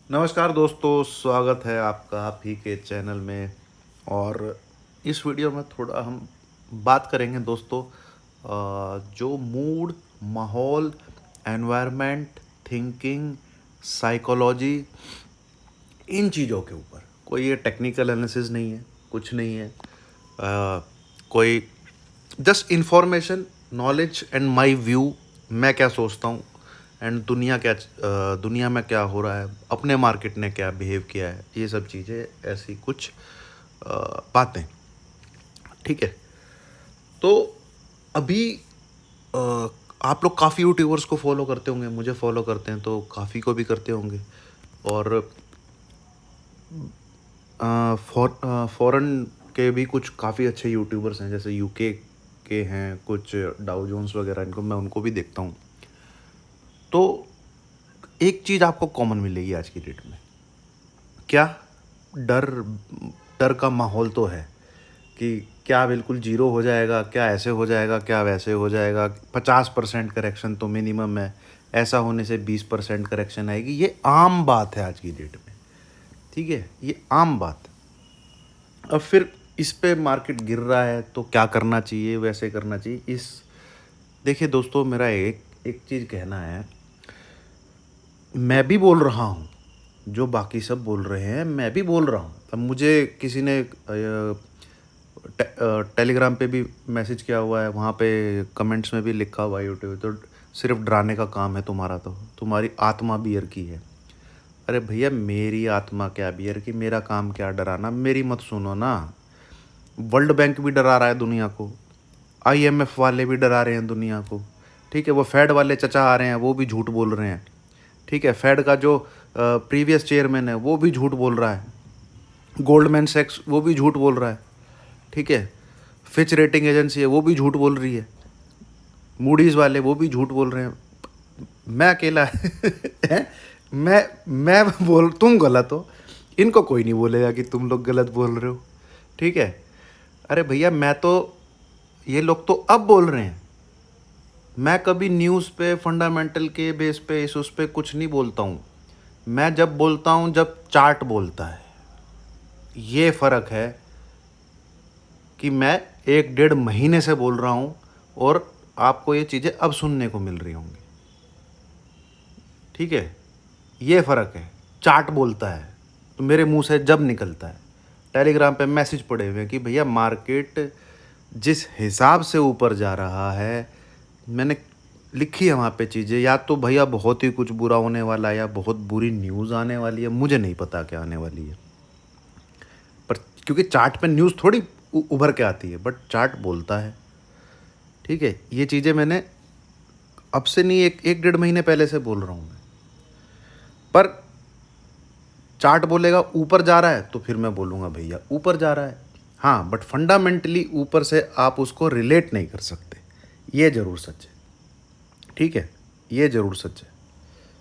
नमस्कार दोस्तों, स्वागत है आपका आप ही के चैनल में। और इस वीडियो में थोड़ा हम बात करेंगे दोस्तों, जो मूड, माहौल, एनवायरनमेंट, थिंकिंग, साइकोलॉजी, इन चीज़ों के ऊपर। कोई ये टेक्निकल एनालिसिस नहीं है, कुछ नहीं है। कोई just information, knowledge and my view, मैं क्या सोचता हूँ एंड दुनिया में क्या हो रहा है, अपने मार्केट ने क्या बिहेव किया है, ये सब चीज़ें, ऐसी कुछ बातें। ठीक है। तो अभी अ, आप लोग काफ़ी यूट्यूबर्स को फॉलो करते होंगे, मुझे फॉलो करते हैं तो काफ़ी को भी करते होंगे। और फॉरेन के भी कुछ काफ़ी अच्छे यूट्यूबर्स हैं, जैसे यूके के हैं कुछ, डाउ जोन्स वगैरह, इनको मैं उनको भी देखता हूँ। तो एक चीज़ आपको कॉमन मिलेगी आज की डेट में, क्या? डर। डर का माहौल तो है कि क्या बिल्कुल जीरो हो जाएगा, क्या ऐसे हो जाएगा, क्या वैसे हो जाएगा, 50% करेक्शन तो मिनिमम है, ऐसा होने से 20% करेक्शन आएगी। ये आम बात है आज की डेट में। ठीक है, ये आम बात। अब फिर इस पे मार्केट गिर रहा है तो क्या करना चाहिए, वैसे करना चाहिए। इस देखिए दोस्तों, मेरा एक एक चीज़ कहना है। मैं भी बोल रहा हूँ, जो बाकी सब बोल रहे हैं मैं भी बोल रहा हूँ। अब मुझे किसी ने टेलीग्राम पे भी मैसेज किया हुआ है, वहाँ पे कमेंट्स में भी लिखा हुआ है यूट्यूब, तो सिर्फ डराने का काम है तुम्हारा, तो तुम्हारी आत्मा बियर की है। अरे भैया, मेरी आत्मा क्या बियर की, मेरा काम क्या डराना, मेरी मत सुनो ना। वर्ल्ड बैंक भी डरा रहा है दुनिया को, आईएमएफ वाले भी डरा रहे हैं दुनिया को। ठीक है, वो फेड वाले चचा आ रहे हैं, वो भी झूठ बोल रहे हैं। ठीक है, फेड का जो प्रीवियस चेयरमैन है वो भी झूठ बोल रहा है। गोल्डमैन सैक्स वो भी झूठ बोल रहा है। ठीक है, फिच रेटिंग एजेंसी है वो भी झूठ बोल रही है। मूडीज़ वाले वो भी झूठ बोल रहे हैं। मैं अकेला है मैं बोल, तुम गलत हो, इनको कोई नहीं बोलेगा कि तुम लोग गलत बोल रहे हो। ठीक है। अरे भैया, मैं तो, ये लोग तो अब बोल रहे हैं। मैं कभी न्यूज़ पे फंडामेंटल के बेस पे इस उस पे कुछ नहीं बोलता हूँ। मैं जब बोलता हूँ जब चार्ट बोलता है। ये फ़र्क है कि मैं 1 डेढ़ महीने से बोल रहा हूँ और आपको ये चीज़ें अब सुनने को मिल रही होंगी। ठीक है, ये फ़र्क है। चार्ट बोलता है तो मेरे मुंह से जब निकलता है। टेलीग्राम पे मैसेज पड़े हुए हैं कि भैया मार्केट जिस हिसाब से ऊपर जा रहा है, मैंने लिखी है वहाँ पे चीज़ें, या तो भैया बहुत ही कुछ बुरा होने वाला है या बहुत बुरी न्यूज़ आने वाली है, मुझे नहीं पता क्या आने वाली है। पर क्योंकि चार्ट पे न्यूज़ थोड़ी उभर के आती है, बट चार्ट बोलता है। ठीक है, ये चीज़ें मैंने अब से नहीं, एक 1 डेढ़ महीने पहले से बोल रहा हूँ मैं। पर चार्ट बोलेगा ऊपर जा रहा है तो फिर मैं बोलूँगा भैया ऊपर जा रहा है। हाँ, बट फंडामेंटली ऊपर से आप उसको रिलेट नहीं कर सकते, ये ज़रूर सच है। ठीक है, ये ज़रूर सच है,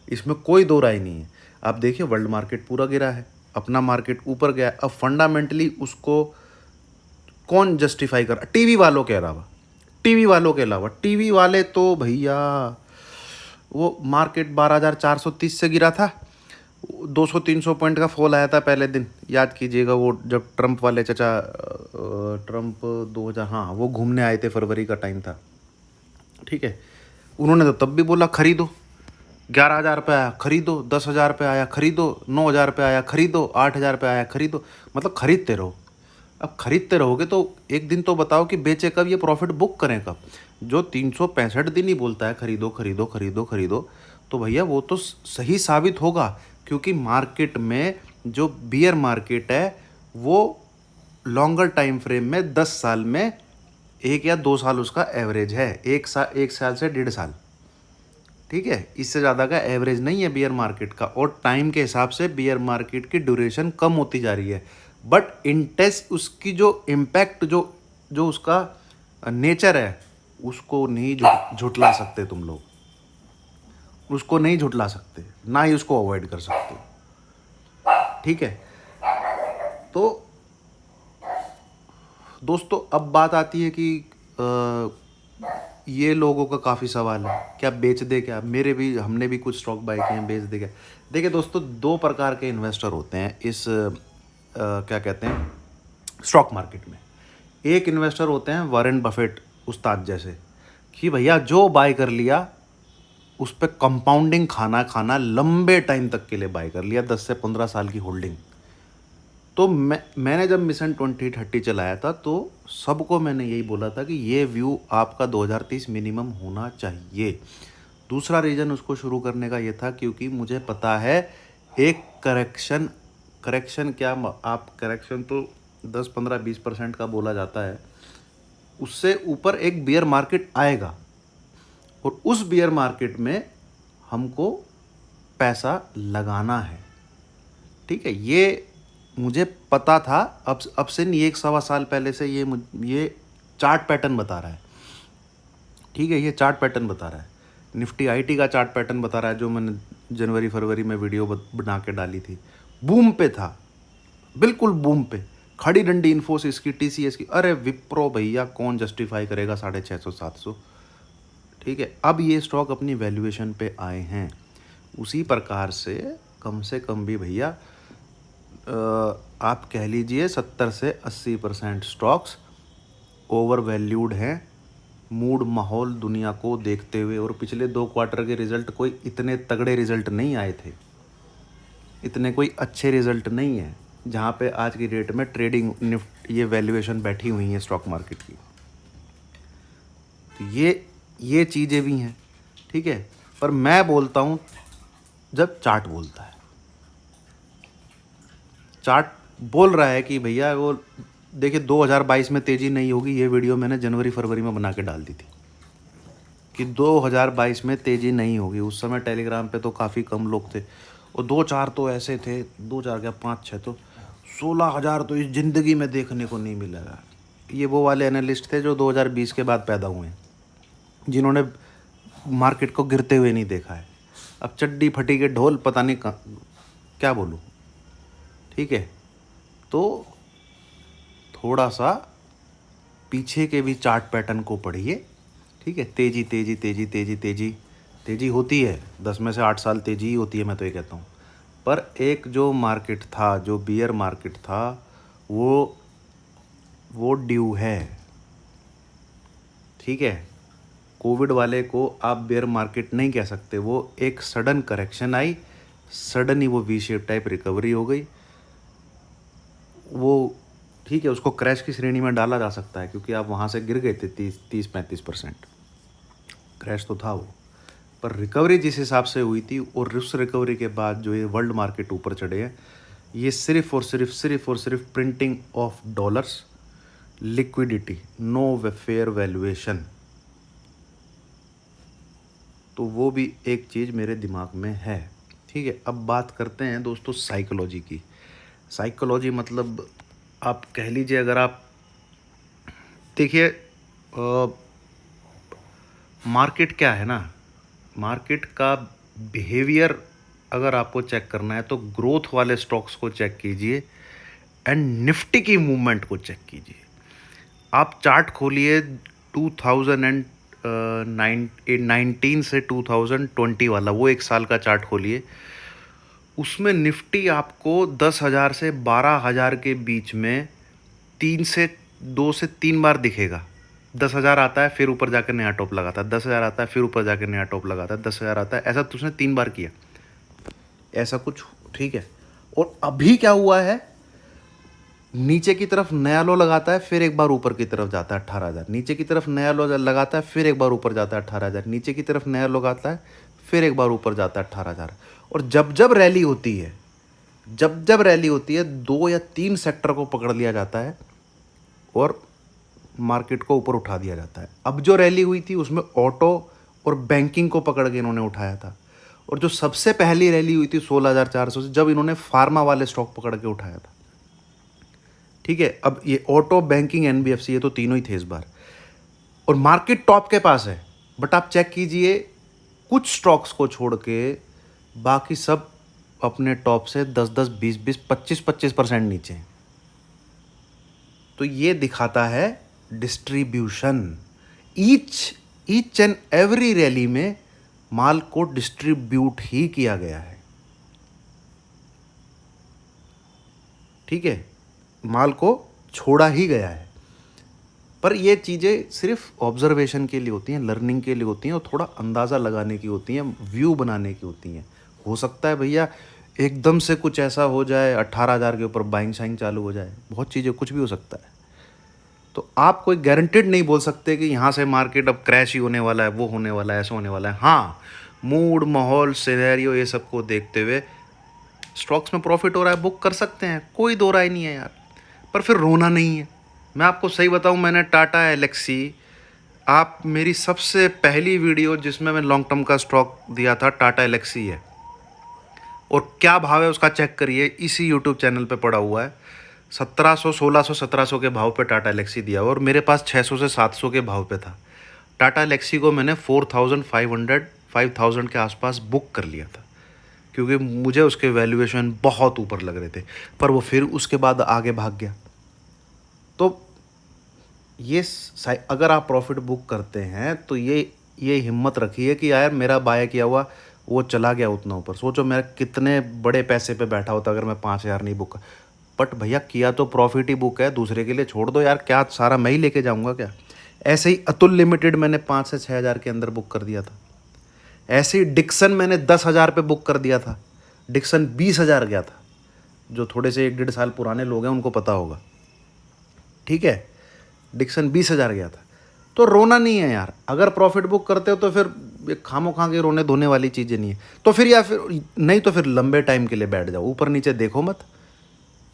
इसमें कोई दो राय नहीं है। आप देखिए, वर्ल्ड मार्केट पूरा गिरा है, अपना मार्केट ऊपर गया है। अब फंडामेंटली उसको कौन जस्टिफाई कर, टीवी वालों के अलावा, टीवी वाले तो भैया, वो मार्केट 12,430 से गिरा था, 200-300 पॉइंट का फॉल आया था पहले दिन, याद कीजिएगा। वो जब ट्रंप वाले चचा, ट्रंप 2000, हाँ, वो घूमने आए थे, फरवरी का टाइम था। ठीक है, उन्होंने तो तब भी बोला खरीदो। 11,000 पे आया खरीदो, 10,000 पे आया खरीदो, 9,000 पे आया खरीदो, 8,000 पे आया खरीदो। मतलब खरीदते रहो। अब खरीदते रहोगे तो एक दिन तो बताओ कि बेचे कब, ये प्रॉफिट बुक करें कब। जो 365 दिन ही बोलता है खरीदो खरीदो खरीदो खरीदो, तो भैया वो तो सही साबित होगा। क्योंकि मार्केट में जो बियर मार्केट है वो लॉन्गर टाइम फ्रेम में 10 साल में 1 या 2 साल उसका एवरेज है। 1 साल से 1.5 साल। ठीक है, इससे ज़्यादा का एवरेज नहीं है बियर मार्केट का। और टाइम के हिसाब से बियर मार्केट की ड्यूरेशन कम होती जा रही है। बट इंटेंस उसकी जो इम्पैक्ट, जो जो उसका नेचर है, उसको नहीं झुटला सकते तुम लोग। उसको नहीं झुटला सकते, ना ही उसको अवॉइड कर सकते। ठीक है। तो दोस्तों, अब बात आती है कि ये लोगों का काफ़ी सवाल है, क्या बेच दे क्या? मेरे भी, हमने भी कुछ स्टॉक बाय किए हैं, बेच दे क्या? देखिए दोस्तों, दो प्रकार के इन्वेस्टर होते हैं इस क्या कहते हैं, स्टॉक मार्केट में। एक इन्वेस्टर होते हैं वॉरेन बफेट उस्ताद जैसे, कि भैया जो बाय कर लिया उस पर कंपाउंडिंग खाना खाना, लंबे टाइम तक के लिए बाय कर लिया, 10 से 15 साल की होल्डिंग। तो मैंने जब मिशन 2030 चलाया था तो सबको मैंने यही बोला था कि ये व्यू आपका 2030 मिनिमम होना चाहिए। दूसरा रीज़न उसको शुरू करने का ये था क्योंकि मुझे पता है एक करेक्शन, करेक्शन क्या, आप करेक्शन तो 10 15 20% का बोला जाता है, उससे ऊपर एक बियर मार्केट आएगा और उस बियर मार्केट में हमको पैसा लगाना है। ठीक है, ये मुझे पता था। अब से नहीं, 1 सवा साल पहले से ये चार्ट पैटर्न बता रहा है। ठीक है, ये चार्ट पैटर्न बता रहा है, निफ्टी आईटी का चार्ट पैटर्न बता रहा है, जो मैंने जनवरी फरवरी में वीडियो बना के डाली थी। बूम पे था, बिल्कुल बूम पे। खड़ी डंडी इन्फोसिस की, टीसीएस की, अरे विप्रो भैया कौन जस्टिफाई करेगा 650 700। ठीक है, अब ये स्टॉक अपनी वैल्यूएशन पे आए हैं। उसी प्रकार से कम भी भैया आप कह लीजिए 70 से 80% स्टॉक्स ओवर वैल्यूड हैं, मूड माहौल दुनिया को देखते हुए। और पिछले 2 क्वार्टर के रिज़ल्ट कोई इतने तगड़े रिज़ल्ट नहीं आए थे, इतने कोई अच्छे रिज़ल्ट नहीं है, जहाँ पे आज की डेट में ट्रेडिंग ये वैल्यूएशन बैठी हुई है स्टॉक मार्केट की। तो ये चीज़ें भी हैं। ठीक है, पर मैं बोलता हूँ जब चार्ट बोलता है, चार्ट बोल रहा है कि भैया वो देखिए 2022 में तेज़ी नहीं होगी, ये वीडियो मैंने जनवरी फरवरी में बना के डाल दी थी कि 2022 में तेज़ी नहीं होगी। उस समय टेलीग्राम पे तो काफ़ी कम लोग थे, और 2 4 तो ऐसे थे, 2 4 क्या 5 6, तो 16,000 तो इस ज़िंदगी में देखने को नहीं मिलेगा। ये वो वाले एनालिस्ट थे जो 2020 के बाद पैदा हुए हैं, जिन्होंने मार्केट को गिरते हुए नहीं देखा है। अब चड्डी फटी के ढोल, पता नहीं क्या बोलूँ। ठीक है, तो थोड़ा सा पीछे के भी चार्ट पैटर्न को पढ़िए। ठीक है, तेज़ी तेज़ी तेज़ी तेज़ी तेज़ी तेज़ी होती है, 10 में से 8 साल तेज़ी ही होती है, मैं तो ये कहता हूँ। पर एक जो मार्केट था, जो बियर मार्केट था, वो ड्यू है। ठीक है, कोविड वाले को आप बेयर मार्केट नहीं कह सकते, वो एक सडन करेक्शन आई, सडन ही वो वी शेप टाइप रिकवरी हो गई। वो ठीक है, उसको क्रैश की श्रेणी में डाला जा सकता है क्योंकि आप वहाँ से गिर गए थे 30-35%, क्रैश तो था वो। पर रिकवरी जिस हिसाब से हुई थी, और उस रिकवरी के बाद जो ये वर्ल्ड मार्केट ऊपर चढ़े हैं, ये सिर्फ और सिर्फ printing of dollars, liquidity, no fair valuation. तो वो भी एक चीज़ मेरे दिमाग में है। ठीक है, अब बात करते हैं दोस्तों साइकोलॉजी की। साइकोलॉजी मतलब आप कह लीजिए, अगर आप देखिए मार्केट क्या है ना, मार्केट का बिहेवियर अगर आपको चेक करना है तो ग्रोथ वाले स्टॉक्स को चेक कीजिए एंड निफ्टी की मूवमेंट को चेक कीजिए। आप चार्ट खोलिए 2019 से 2020 वाला, वो 1 साल का चार्ट खोलिए। उसमें निफ्टी आपको 10,000 से 12,000 के बीच में 2 से 3 बार दिखेगा। 10,000 आता है, फिर ऊपर जाकर नया टॉप लगाता है, 10,000 आता है, फिर ऊपर जाकर नया टॉप लगाता है, 10,000 आता है, ऐसा तो उसने 3 बार किया, ऐसा कुछ। ठीक है, और अभी क्या हुआ है, नीचे की तरफ नया लो लगाता है, फिर एक बार ऊपर की तरफ जाता है 18,000, नीचे की तरफ नया लो लगाता है, फिर एक बार ऊपर जाता है 18,000, नीचे की तरफ नया लो लगाता है, फिर एक बार ऊपर जाता है 18,000। और जब जब रैली होती है, जब जब रैली होती है, 2 या 3 सेक्टर को पकड़ लिया जाता है और मार्केट को ऊपर उठा दिया जाता है। अब जो रैली हुई थी उसमें ऑटो और बैंकिंग को पकड़ के इन्होंने उठाया था, और जो सबसे पहली रैली हुई थी 16,400 से, जब इन्होंने फार्मा वाले स्टॉक पकड़ के उठाया था। ठीक है, अब ये ऑटो, बैंकिंग, एनबीएफसी, ये तो तीनों ही थे इस बार, और मार्केट टॉप के पास है। बट आप चेक कीजिए, कुछ स्टॉक्स को छोड़ के बाकी सब अपने टॉप से 10-10, 20-20, 25-25% नीचे। तो ये दिखाता है distribution. Each each and every rally में माल को डिस्ट्रीब्यूट ही किया गया है, ठीक है, माल को छोड़ा ही गया है। पर ये चीज़ें सिर्फ ऑब्जर्वेशन के लिए होती हैं, लर्निंग के लिए होती हैं और थोड़ा अंदाज़ा लगाने की होती हैं, व्यू बनाने की होती हैं। हो सकता है भैया एकदम से कुछ ऐसा हो जाए 18,000 के ऊपर बाइंग शाइंग चालू हो जाए, बहुत चीज़ें, कुछ भी हो सकता है। तो आप कोई गारंटेड नहीं बोल सकते कि यहाँ से मार्केट अब क्रैश ही होने वाला है, वो होने वाला है, ऐसा होने वाला है। हाँ, मूड, माहौल, सिनेरियो, ये सब को देखते हुए स्टॉक्स में प्रॉफिट हो रहा है, बुक कर सकते हैं, कोई दो राय नहीं है यार। पर फिर रोना नहीं है। मैं आपको सही बताऊं, मैंने टाटा एलेक्सी, आप मेरी सबसे पहली वीडियो जिसमें मैं लॉन्ग टर्म का स्टॉक दिया था टाटा एलेक्सी है, और क्या भाव है उसका चेक करिए, इसी यूट्यूब चैनल पे पड़ा हुआ है। 1700, 1600, 1700 के भाव पे टाटा एलेक्सी दिया हुआ, और मेरे पास 600 से 700 के भाव पे था। टाटा एलेक्सी को मैंने 4500, 5000 के आसपास बुक कर लिया था, क्योंकि मुझे उसके वैल्यूएशन बहुत ऊपर लग रहे थे। पर वो फिर उसके बाद आगे भाग गया। तो ये अगर आप प्रॉफिट बुक करते हैं तो ये हिम्मत रखिए कि यार मेरा बाय किया हुआ वो चला गया उतना ऊपर। सोचो मैं कितने बड़े पैसे पे बैठा होता अगर मैं 5,000 नहीं बुक। बट भैया किया तो प्रॉफिट ही बुक है, दूसरे के लिए छोड़ दो यार, क्या सारा मैं ही लेके जाऊंगा क्या। ऐसे ही अतुल लिमिटेड मैंने 5 से 6,000 के अंदर बुक कर दिया था। ऐसे ही डिक्सन मैंने 10,000 पे बुक कर दिया था। डिक्सन 20,000 गया था। जो थोड़े से 1 डेढ़ साल पुराने लोग हैं उनको पता होगा, ठीक है। डिक्सन 20,000 गया था। तो रोना नहीं है यार, अगर प्रॉफिट बुक करते हो तो फिर खामोखा के रोने धोने वाली चीज़ें नहीं है। तो फिर या फिर नहीं तो फिर लंबे टाइम के लिए बैठ जाओ, ऊपर नीचे देखो मत,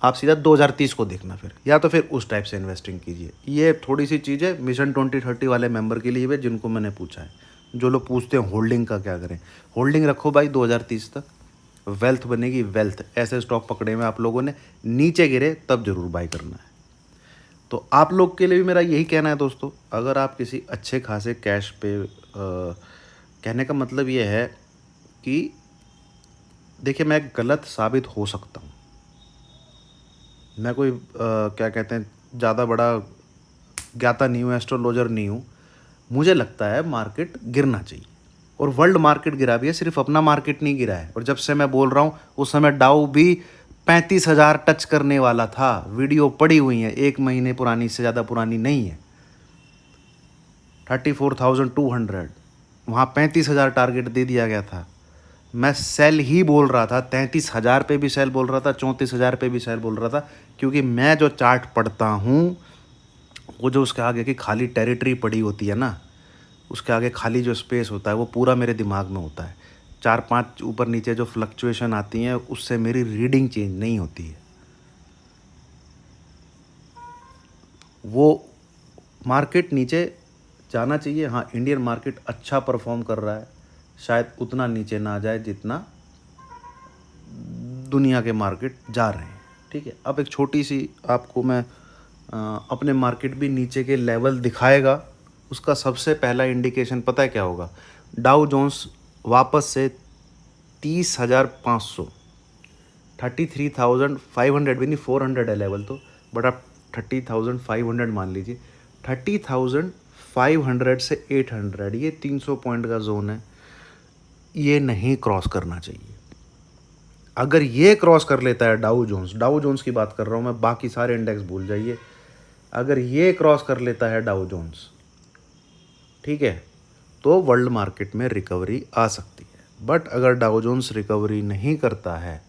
आप सीधा 2030 को देखना फिर, या तो फिर उस टाइप से इन्वेस्टिंग कीजिए। ये थोड़ी सी चीज़ें मिशन 2030 वाले मेंबर के लिए भी, जिनको मैंने पूछा है। जो लोग पूछते हैं होल्डिंग का क्या करें, होल्डिंग रखो भाई 2030 तक, वेल्थ बनेगी वेल्थ। ऐसे स्टॉक पकड़े में आप लोगों ने, नीचे गिरे तब जरूर बाई करना है। तो आप लोग के लिए भी मेरा यही कहना है दोस्तों, अगर आप किसी अच्छे खासे कैश पे कहने का मतलब ये है कि देखिए मैं गलत साबित हो सकता हूँ, मैं कोई क्या कहते हैं ज़्यादा बड़ा ज्ञाता नहीं हूँ, एस्ट्रोलॉजर नहीं हूँ। मुझे लगता है मार्केट गिरना चाहिए, और वर्ल्ड मार्केट गिरा भी है, सिर्फ अपना मार्केट नहीं गिरा है। और जब से मैं बोल रहा हूँ उस समय डाउ भी 35,000 टच करने वाला था। वीडियो पड़ी हुई है, 1 महीने पुरानी, इससे ज़्यादा पुरानी नहीं है। 34,200 वहाँ 35,000 टारगेट दे दिया गया था। मैं सेल ही बोल रहा था, 33,000 पे भी सेल बोल रहा था, 34,000 पे भी सेल बोल रहा था, क्योंकि मैं जो चार्ट पढ़ता हूँ वो जो उसके आगे की खाली टेरिटरी पड़ी होती है ना, उसके आगे खाली जो स्पेस होता है वो पूरा मेरे दिमाग में होता है। 4-5 ऊपर नीचे जो फ्लक्चुएशन आती हैं उससे मेरी रीडिंग चेंज नहीं होती है। वो मार्केट नीचे जाना चाहिए, हाँ इंडियन मार्केट अच्छा परफॉर्म कर रहा है, शायद उतना नीचे ना जाए जितना दुनिया के मार्केट जा रहे हैं, ठीक है। अब एक छोटी सी आपको मैं अपने मार्केट भी नीचे के लेवल दिखाएगा। उसका सबसे पहला इंडिकेशन पता है क्या होगा, डाउ जोन्स वापस से 30,500, 33,500 भी नहीं, 400 है लेवल तो, बट आप 30,500 मान लीजिए। 30,500 से 800, ये 300 पॉइंट का जोन है, ये नहीं क्रॉस करना चाहिए। अगर ये क्रॉस कर लेता है डाउ जोन्स की बात कर रहा हूँ मैं, बाकी सारे इंडेक्स भूल जाइए। अगर ये क्रॉस कर लेता है डाउ जोन्स, ठीक है, तो वर्ल्ड मार्केट में रिकवरी आ सकती है। बट अगर डाउ जोन्स रिकवरी नहीं करता है,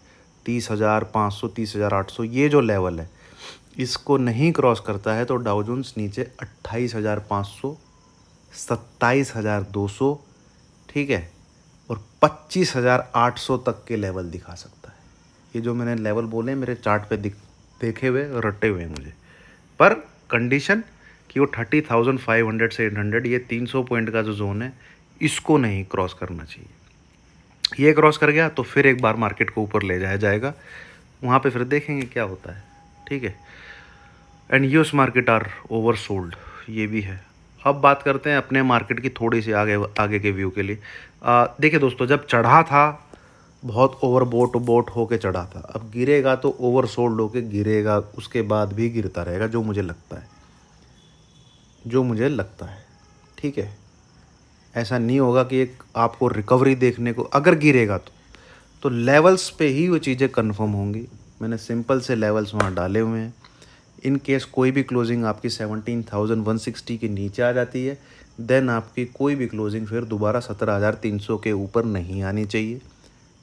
30,500, 30,800 ये जो लेवल है इसको नहीं क्रॉस करता है, तो डाउ जोन्स नीचे 28,500, 27,200, ठीक है, और 25,800 तक के लेवल दिखा सकता है। ये जो मैंने लेवल बोले मेरे चार्ट पे देखे हुए, रटे हुए मुझे। पर कंडीशन कि वो 30,500 से 800, ये 300 पॉइंट का जो जोन है इसको नहीं क्रॉस करना चाहिए। ये क्रॉस कर गया तो फिर एक बार मार्केट को ऊपर ले जाया जाएगा, वहाँ पे फिर देखेंगे क्या होता है, ठीक है। And US market are oversold, ये भी है। अब बात करते हैं अपने मार्केट की थोड़ी सी आगे के व्यू के लिए। देखिए दोस्तों, जब चढ़ा था बहुत ओवर बोट होके चढ़ा था, अब गिरेगा तो ओवर सोल्ड होके गिरेगा, उसके बाद भी गिरता रहेगा, जो मुझे लगता है, ठीक है। ऐसा नहीं होगा कि एक आपको रिकवरी देखने को, अगर गिरेगा तो लेवल्स पे ही वो चीज़ें कंफर्म होंगी। मैंने सिंपल से लेवल्स वहाँ डाले हुए हैं। इन केस कोई भी क्लोजिंग आपकी 17,160 के नीचे आ जाती है, देन आपकी कोई भी क्लोजिंग फिर दोबारा 17,300 के ऊपर नहीं आनी चाहिए।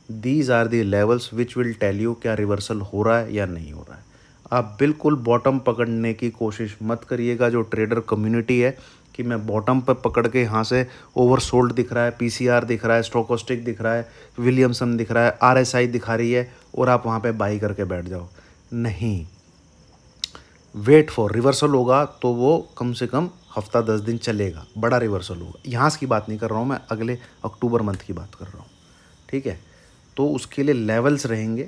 These are the levels which will tell you क्या रिवर्सल हो रहा है या नहीं हो रहा है। आप बिल्कुल बॉटम पकड़ने की कोशिश मत करिएगा। जो ट्रेडर कम्युनिटी है कि मैं बॉटम पर पकड़ के यहाँ से ओवरसोल्ड दिख रहा है, पीसीआर दिख रहा है, स्टोकोस्टिक दिख रहा है, विलियमसन दिख रहा है, आरएसआई दिखा रही है और आप वहाँ पे बाई करके बैठ जाओ, नहीं। वेट फॉर रिवर्सल होगा तो वो कम से कम हफ्ता 10 दिन चलेगा, बड़ा रिवर्सल होगा। यहाँ की बात नहीं कर रहा हूँ मैं, अगले अक्टूबर मंथ की बात कर रहा हूँ, ठीक है। तो उसके लिए लेवल्स रहेंगे,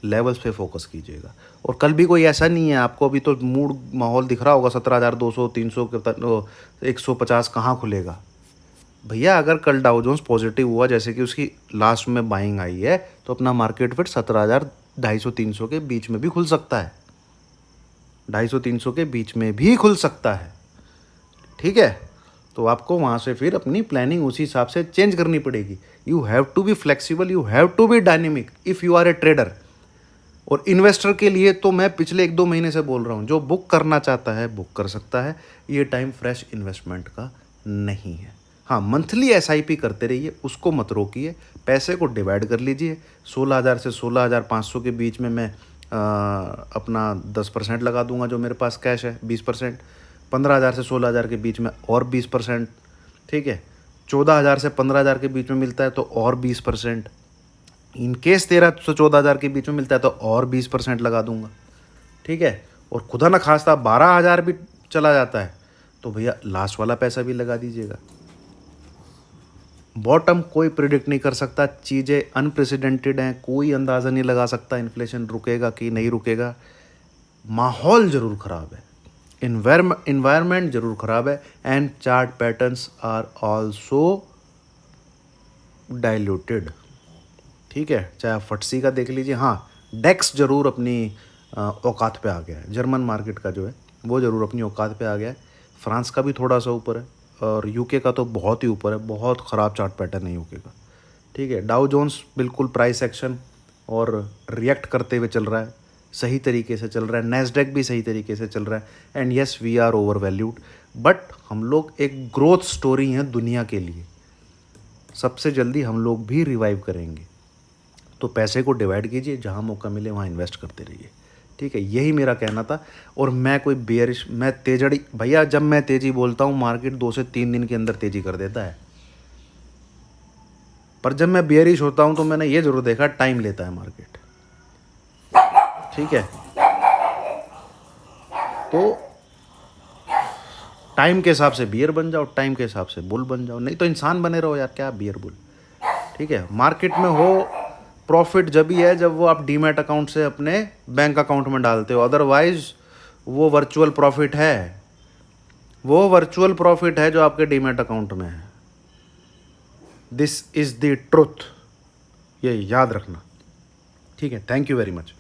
लेवल्स पे फोकस कीजिएगा। और कल भी कोई ऐसा नहीं है, आपको अभी तो मूड माहौल दिख रहा होगा 17,200 300 के 150 कहाँ खुलेगा भैया। अगर कल डाउ जोन्स पॉजिटिव हुआ, जैसे कि उसकी लास्ट में बाइंग आई है, तो अपना मार्केट फिर 17,250-300 के बीच में भी खुल सकता है, 250-300 के बीच में भी खुल सकता है, ठीक है। तो आपको वहाँ से फिर अपनी प्लानिंग उसी हिसाब से चेंज करनी पड़ेगी। You have to be flexible, you have to be dynamic if you are a trader. और इन्वेस्टर के लिए तो मैं पिछले 1-2 महीने से बोल रहा हूँ, जो बुक करना चाहता है बुक कर सकता है। ये टाइम फ्रेश इन्वेस्टमेंट का नहीं है। हाँ, मंथली एसआईपी करते रहिए, उसको मत रोकिए, पैसे को डिवाइड कर लीजिए। 16,000 से 16,500 के बीच में मैं अपना 10% लगा दूंगा, जो मेरे पास कैश है 20%। 15,000 से 16,000 के बीच में और 20%, ठीक है। 14,000 से 15,000 के बीच में मिलता है तो और 20%। इन केस 13 से 14,000 के बीच में मिलता है तो और 20% लगा दूंगा, ठीक है। और खुदा न खास्ता 12,000 भी चला जाता है तो भैया लास्ट वाला पैसा भी लगा दीजिएगा। बॉटम कोई प्रिडिक्ट नहीं कर सकता, चीज़ें अनप्रेसिडेंटेड हैं, कोई अंदाज़ा नहीं लगा सकता इन्फ्लेशन रुकेगा कि नहीं रुकेगा। माहौल ज़रूर ख़राब है, इन्वायरमेंट ज़रूर ख़राब है, and chart patterns are also diluted, ठीक है। चाहे आप फटसी का देख लीजिए, हाँ डेक्स ज़रूर अपनी औकात पे आ गया है। जर्मन मार्केट का जो है वो ज़रूर अपनी औकात पे आ गया है। फ्रांस का भी थोड़ा सा ऊपर है और यूके का तो बहुत ही ऊपर है, बहुत ख़राब चार्ट पैटर्न है यूके का, ठीक है। डाउ जोन्स बिल्कुल प्राइस एक्शन और रिएक्ट करते हुए चल रहा है, सही तरीके से चल रहा है। नैस्डैक भी सही तरीके से चल रहा है। And yes, we are over valued, but हम लोग एक ग्रोथ स्टोरी हैं दुनिया के लिए। सबसे जल्दी हम लोग भी रिवाइव करेंगे। तो पैसे को डिवाइड कीजिए, जहाँ मौका मिले वहाँ इन्वेस्ट करते रहिए, ठीक है। यही मेरा कहना था। और मैं कोई बेयरिश, मैं तेजड़ी भैया, जब मैं तेज़ी बोलता हूँ मार्केट 2 से 3 दिन के अंदर तेज़ी कर देता है, पर जब मैं बेयरिश होता हूँ तो मैंने ये ज़रूर देखा टाइम लेता है मार्केट, ठीक है। तो टाइम के हिसाब से बियर बन जाओ, टाइम के हिसाब से बुल बन जाओ, नहीं तो इंसान बने रहो यार, क्या बियर बुल, ठीक है। मार्केट में हो प्रॉफिट जब भी है जब वो आप डीमैट अकाउंट से अपने बैंक अकाउंट में डालते हो, अदरवाइज वो वर्चुअल प्रॉफिट है, वो वर्चुअल प्रॉफिट है जो आपके डीमैट अकाउंट में है। दिस इज़ द ट्रुथ, ये याद रखना, ठीक है। Thank you very much.